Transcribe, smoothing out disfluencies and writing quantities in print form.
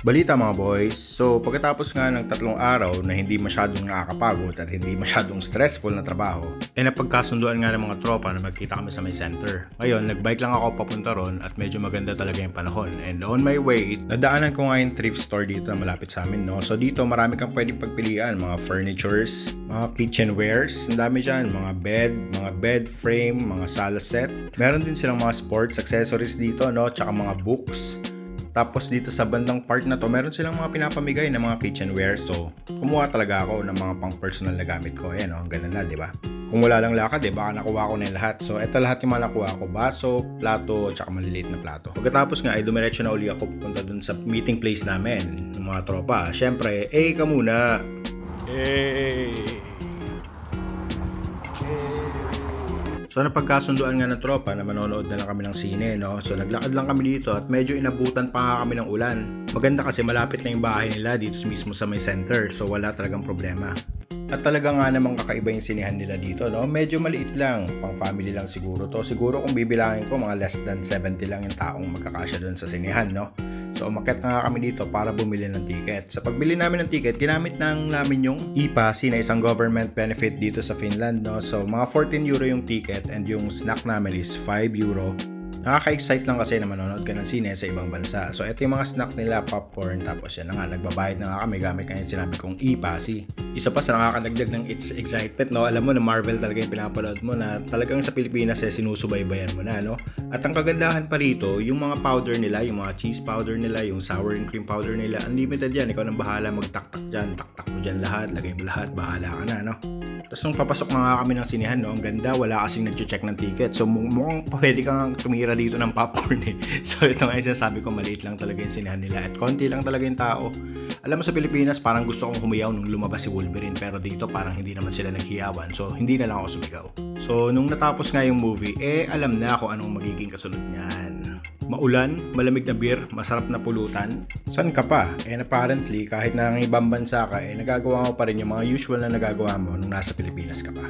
Balita mga boys, so pagkatapos nga ng 3 araw na hindi masyadong nakakapagod at hindi masyadong stressful na trabaho, napagkasunduan nga ng mga tropa na magkita kami sa may center. Ngayon, nagbike lang ako papunta ron at medyo maganda talaga yung panahon. And on my way, nadaanan ko nga yung thrift store dito na malapit sa amin, no? So dito marami kang pwedeng pagpilian, mga furnitures, mga kitchenwares, ang dami dyan, mga bed frame, mga sala set. Meron din silang mga sports accessories dito, no? Tsaka mga books. Tapos dito sa bandang part na to, meron silang mga pinapamigay na mga kitchenware. So, kumuha talaga ako ng mga pang personal na gamit ko. Ayan o, ganun na, di ba? Kung wala lang lakad, baka nakuha ko na yung lahat. So, eto lahat yung mga nakuha ko. Baso, plato, tsaka maliliit na plato. Pagkatapos nga, ay dumiretso na uli ako pupunta dun sa meeting place namin ng mga tropa. Siyempre, ka muna. So napagkasunduan nga ng tropa na manonood na lang kami ng sine, no? So naglakad lang kami dito at medyo inabutan pa nga kami ng ulan. Maganda kasi malapit na yung bahay nila dito mismo sa may center, so wala talagang problema. At talaga nga namang kakaiba yung sinehan nila dito, no? Medyo maliit lang, pang family lang siguro to. Siguro kung bibilangin ko, mga less than 70 lang yung taong magkakasya doon sa sinehan, no? So umakyat na nga kami dito para bumili ng ticket. Sa pagbili namin ng ticket, ginamit namin yung e-pass na isang government benefit dito sa Finland, no? So mga 14 euro yung ticket and yung snack namin is 5 euro. Nakaka-excite lang kasi na manonood ka ng sine sa ibang bansa. So ito yung mga snack nila, popcorn, tapos yan na nga, nagbabayad na nga kami gamit kaya sinabi kong e-passy. Isa pa sa nakakadagdag ng it's excitement, no? Alam mo na Marvel talaga yung pinapanood mo na talagang sa Pilipinas sinusubaybayan mo na, no? At ang kagandahan pa rito, yung mga powder nila, yung mga cheese powder nila, yung sour and cream powder nila, unlimited yan. Ikaw nang bahala magtaktak dyan, taktak mo dyan lahat, lagay mo lahat, bahala ka na, no? Tapos nung papasok na nga kami ng sinehan, no? Ang ganda, wala kasing nag-check ng ticket. So mukhang pwede kang tumira dito ng popcorn eh. So ito nga yung sinasabi ko, maliit lang talaga yung sinehan nila at konti lang talaga yung tao. Alam mo sa Pilipinas, parang gusto kong humiyaw nung lumabas si Wolverine, pero dito parang hindi naman sila naghiyawan. So hindi na lang ako sumigaw. So nung natapos nga yung movie, alam na ako anong magiging kasunod niyan. Maulan, malamig na beer, masarap na pulutan. San ka pa? And apparently, kahit na ng ibang bansa ka, nagagawa mo pa rin yung mga usual na nagagawa mo nung nasa Pilipinas ka pa.